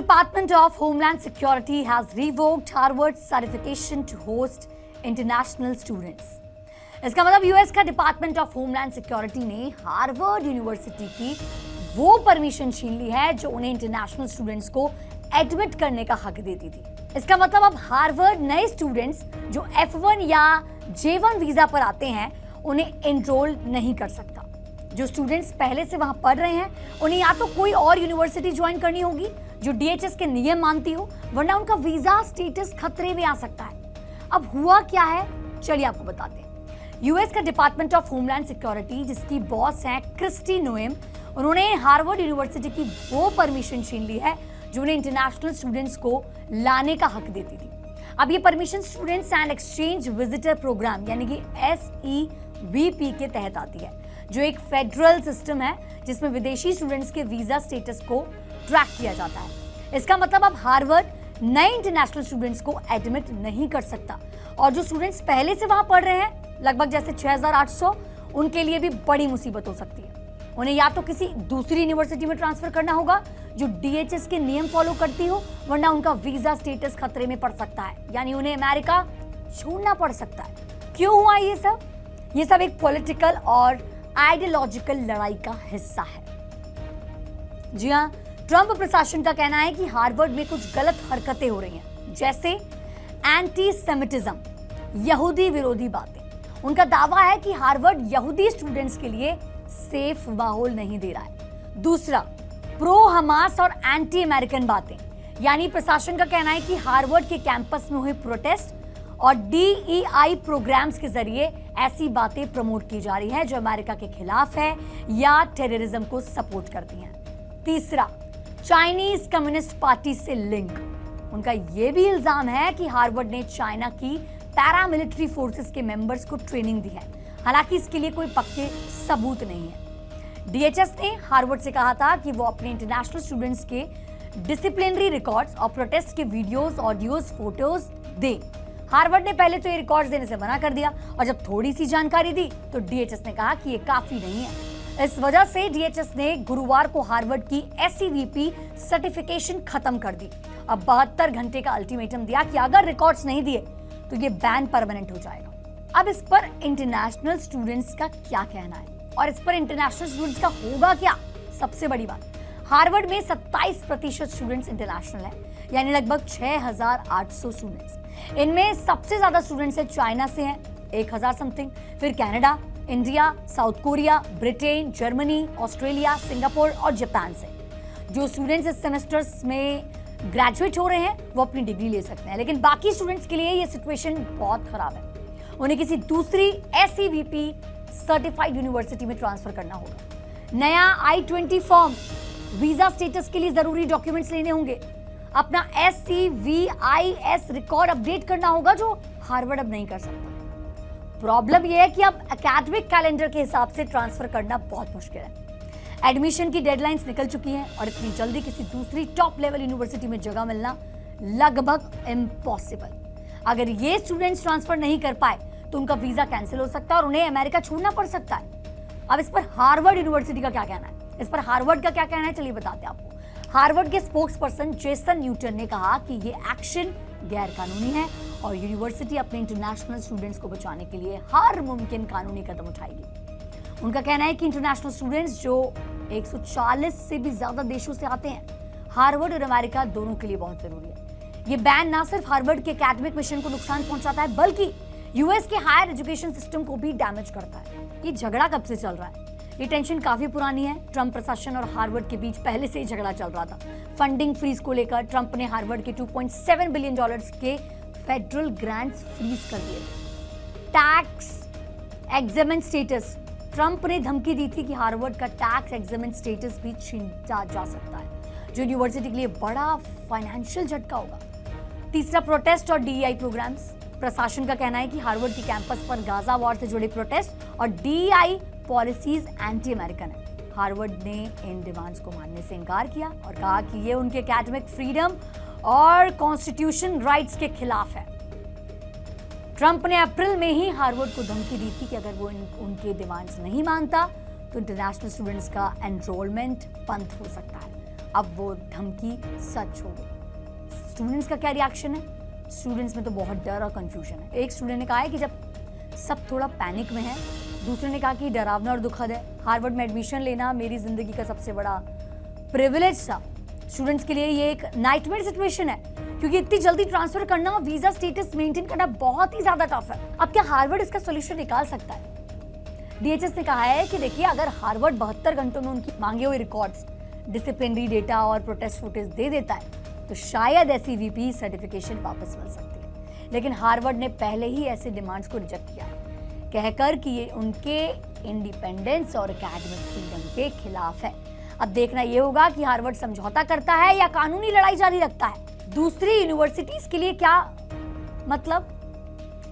Department of Homeland Security has revoked Harvard's certification to host international students. इसका मतलब US का department of homeland security ने Harvard university की वो permission छीन ली है जो उन्हें इंटरनेशनल स्टूडेंट्स को एडमिट करने का हक देती थी। इसका मतलब अब हार्वर्ड नए स्टूडेंट्स जो F1 या J1 वीजा पर आते हैं उन्हें एनरोल नहीं कर सकता। जो स्टूडेंट्स पहले से वहां पढ़ रहे हैं उन्हें या तो कोई और यूनिवर्सिटी ज्वाइन करनी होगी जो DHS के नियम मानती हो, वरना उनका वीजा स्टेटस खतरे में आ सकता है। अब हुआ क्या है, चलिए आपको बताते हैं। यूएस का डिपार्टमेंट ऑफ होमलैंड सिक्योरिटी, जिसकी बॉस हैं क्रिस्टी नोएम, उन्होंने हार्वर्ड यूनिवर्सिटी की वो परमिशन छीन ली है जो उन्हें इंटरनेशनल स्टूडेंट्स को लाने का हक देती थी। अब ये permission students and exchange visitor program यानी कि SEVP के तहत आती है, जो एक फेडरल सिस्टम है जिसमें विदेशी स्टूडेंट्स के वीजा स्टेटस को ट्रैक किया जाता है। इसका मतलब अब हार्वर्ड नए इंटरनेशनल स्टूडेंट्स को एडमिट नहीं कर सकता और जो स्टूडेंट्स पहले से वहां पढ़ रहे हैं लगभग जैसे 6800, उनके लिए भी बड़ी मुसीबत हो सकती है। उन्हें या तो किसी दूसरी यूनिवर्सिटी में ट्रांसफर करना होगा जो DHS के नियम फॉलो करती हो, वरना उनका वीजा स्टेटस खतरे में पड़ सकता है, यानी उन्हें अमेरिका छोड़ना पड़ सकता है। क्यों हुआ ये सब? ये सब एक पॉलिटिकल और आइडियोलॉजिकल लड़ाई का हिस्सा है। जी हां, ट्रंप प्रशासन का कहना है कि हार्वर्ड में कुछ गलत हरकतें हो रही हैं, जैसे एंटी सेमिटिज्म, यहूदी विरोधी बातें। उनका दावा है कि हार्वर्ड यहूदी स्टूडेंट्स के लिए सेफ माहौल नहीं दे रहा है। दूसरा, प्रो हमास और एंटी अमेरिकन बातें, यानी प्रशासन का कहना है कि हार्वर्ड के कैंपस में हुए प्रोटेस्ट और DEI प्रोग्राम्स के जरिए ऐसी बातें प्रमोट की जा रही है जो अमेरिका के खिलाफ है या टेररिज्म को सपोर्ट करती हैं। तीसरा, चाइनीज कम्युनिस्ट पार्टी से लिंक। उनका यह भी इल्जाम है कि हार्वर्ड ने चाइना की पैरामिलिट्री फोर्सेस के मेंबर्स को ट्रेनिंग दी है, हालांकि इसके लिए कोई पक्के सबूत नहीं है। DHS ने हार्वर्ड से कहा था कि वो अपने इंटरनेशनल स्टूडेंट्स के डिसिप्लिनरी रिकॉर्ड्स और प्रोटेस्ट के वीडियोस, ऑडियोज, फोटोज दे। हार्वर्ड ने पहले तो ये रिकॉर्ड्स देने से मना कर दिया और जब थोड़ी सी जानकारी दी तो DHS ने कहा कि ये काफी नहीं है। इस वजह से DHS ने गुरुवार को हार्वर्ड की SEVP सर्टिफिकेशन खत्म कर दी। अब 72 घंटे का अल्टीमेटम दिया कि अगर रिकॉर्ड्स नहीं दिए तो ये बैन परमानेंट हो जाएगा। अब इस पर इंटरनेशनल स्टूडेंट्स का क्या कहना है और इस पर इंटरनेशनल स्टूडेंट्स का होगा क्या? सबसे बड़ी बात, हार्वर्ड में 27% स्टूडेंट्स इंटरनेशनल है, यानी लगभग 6800 स्टूडेंट्स। इनमें सबसे ज्यादा स्टूडेंट्स है चाइना से हैं, 1000 समथिंग, फिर Canada, India, south Korea, Britain, Germany, Australia, Singapore और जापान से। जो स्टूडेंट्स इस सेमेस्टर्स में ग्रेजुएट हो रहे हैं वो अपनी डिग्री ले सकते हैं, लेकिन बाकी स्टूडेंट्स के लिए ये सिचुएशन बहुत खराब है। उन्हें किसी दूसरी SEVP सर्टिफाइड यूनिवर्सिटी में ट्रांसफर करना होगा। नया I-20 फॉर्म, वीजा स्टेटस के लिए जरूरी डॉक्यूमेंट्स लेने होंगे, अपना SCVIS रिकॉर्ड अपडेट करना होगा जो हार्वर्ड अब नहीं कर सकता। प्रॉब्लम यह है कि अब एकेडमिक कैलेंडर के हिसाब से ट्रांसफर करना बहुत मुश्किल है। एडमिशन की डेडलाइंस निकल चुकी हैं और इतनी जल्दी किसी दूसरी टॉप लेवल यूनिवर्सिटी में जगह मिलना लगभग इम्पॉसिबल। अगर ये स्टूडेंट्स ट्रांसफर नहीं कर पाए तो उनका वीजा कैंसिल हो सकता है और उन्हें अमेरिका छोड़ना पड़ सकता है। अब इस पर हार्वर्ड यूनिवर्सिटी का क्या कहना है, इस पर हार्वर्ड का क्या कहना है, चलिए बताते हैं आपको। हार्वर्ड के स्पोक्स पर्सन जेसन न्यूटन ने कहा कि ये एक्शन गैर कानूनी है और यूनिवर्सिटी अपने इंटरनेशनल स्टूडेंट्स को बचाने के लिए हर मुमकिन कानूनी कदम उठाएगी। उनका कहना है कि इंटरनेशनल स्टूडेंट्स जो 140 से भी ज्यादा देशों से आते हैं, हार्वर्ड और अमेरिका दोनों के लिए बहुत जरूरी है। ये बैन ना सिर्फ हार्वर्ड के एकेडमिक मिशन को नुकसान पहुंचाता है बल्कि यूएस के हायर एजुकेशन सिस्टम को भी डैमेज करता है। ये झगड़ा कब से चल रहा है? ये टेंशन काफी पुरानी है। ट्रंप प्रशासन और हार्वर्ड के बीच पहले से ही झगड़ा चल रहा था। फंडिंग फ्रीज को लेकर ट्रंप ने हार्वर्ड के $2.7 बिलियन के फेडरल ग्रांट्स फ्रीज कर दिए थे। टैक्स एग्जामेंट स्टेटस, ट्रंप ने धमकी दी थी कि हार्वर्ड का टैक्स एग्जामेंट स्टेटस भी छीना जा सकता है, जो यूनिवर्सिटी के लिए बड़ा फाइनेंशियल झटका होगा। तीसरा, प्रोटेस्ट और DEI प्रोग्राम्स। प्रशासन का कहना है कि हार्वर्ड के कैंपस पर गाजा वॉर से जुड़े प्रोटेस्ट और DEI पॉलिसीज एंटी अमेरिकन है। हार्वर्ड ने इन डिमांड्स को मानने से इनकार किया और कहा कि ये उनके एकेडमिक फ्रीडम और कॉन्स्टिट्यूशन राइट्स के खिलाफ है। ट्रंप ने अप्रैल में ही हार्वर्ड को धमकी दी थी कि अगर वो उनके डिमांड्स नहीं मानता तो इंटरनेशनल स्टूडेंट्स का एनरोलमेंट बंद हो सकता है। अब वो धमकी सच हो गई। स्टूडेंट्स का क्या रिएक्शन है? स्टूडेंट्स में तो बहुत डर और कंफ्यूजन है। एक स्टूडेंट ने कहा है कि जब सब थोड़ा पैनिक में है, दूसरे ने कहा कि डरावना और दुखद है। हार्वर्ड में एडमिशन लेना मेरी जिंदगी का सबसे बड़ा प्रिविलेज था। स्टूडेंट्स के लिए ये एक नाइटमेयर सिचुएशन है, क्योंकि इतनी जल्दी ट्रांसफर करना और वीजा स्टेटस मेंटेन करना बहुत ही ज्यादा टफ है। अब क्या हार्वर्ड इसका सोल्यूशन निकाल सकता है? डीएचएस ने कहा है कि देखिए, अगर हार्वर्ड 72 घंटों में उनकी मांगे हुए रिकॉर्ड्स, डिसिप्लिनरी डेटा और प्रोटेस्ट फुटेज दे देता है तो शायद ऐसी वीपी सर्टिफिकेशन वापस मिल सकती है। लेकिन हार्वर्ड ने पहले ही ऐसे डिमांड्स को रिजेक्ट किया है, कहकर कि ये उनके इंडिपेंडेंस और एकेडमिक फ्रीडम के खिलाफ है। अब देखना ये होगा कि हार्वर्ड समझौता करता है या कानूनी लड़ाई जारी रखता है। दूसरी यूनिवर्सिटीज के लिए क्या मतलब?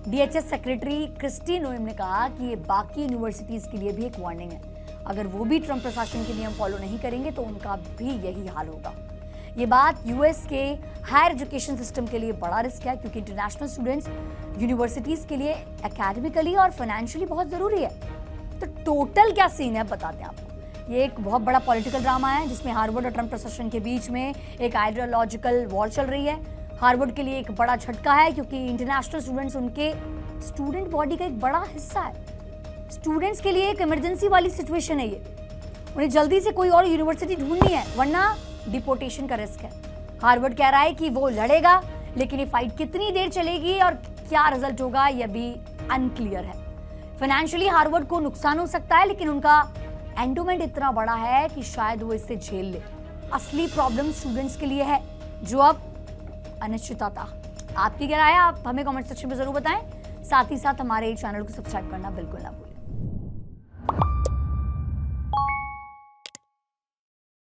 डीएचएस सेक्रेटरी क्रिस्टी नोएम ने कहा कि ये बाकी यूनिवर्सिटीज के लिए भी एक वार्निंग है। अगर वो भी ट्रंप प्रशासन के नियम फॉलो नहीं करेंगे तो उनका भी यही हाल होगा। ये बात यूएस के हायर एजुकेशन सिस्टम के लिए बड़ा रिस्क है, क्योंकि इंटरनेशनल स्टूडेंट्स यूनिवर्सिटीज के लिए एकेडमिकली और फाइनेंशियली बहुत जरूरी है। तो टोटल क्या सीन है बताते हैं आपको। ये एक बहुत बड़ा पॉलिटिकल ड्रामा है जिसमें हार्वर्ड और ट्रंप प्रशासन के बीच में एक आइडियोलॉजिकल वॉर चल रही है। हार्वर्ड के लिए एक बड़ा झटका है, क्योंकि इंटरनेशनल स्टूडेंट्स उनके स्टूडेंट बॉडी का एक बड़ा हिस्सा है। स्टूडेंट्स के लिए एक इमरजेंसी वाली सिचुएशन है ये। उन्हें जल्दी से कोई और यूनिवर्सिटी ढूंढनी है, वरना डिपोर्टेशन का रिस्क है। हार्वर्ड कह रहा है कि वो लड़ेगा, लेकिन ये फाइट कितनी देर चलेगी और क्या रिजल्ट होगा यह भी अनक्लियर है। फाइनेंशियली हार्वर्ड को नुकसान हो सकता है, लेकिन उनका एंडोमेंट इतना बड़ा है कि शायद वो इससे झेल ले। असली प्रॉब्लम स्टूडेंट्स के लिए है, जो अब अनिश्चितता था। आपकी क्या राय है? आप हमें कमेंट सेक्शन में जरूर बताएं। साथ ही साथ हमारे चैनल को सब्सक्राइब करना बिल्कुल ना भूलें।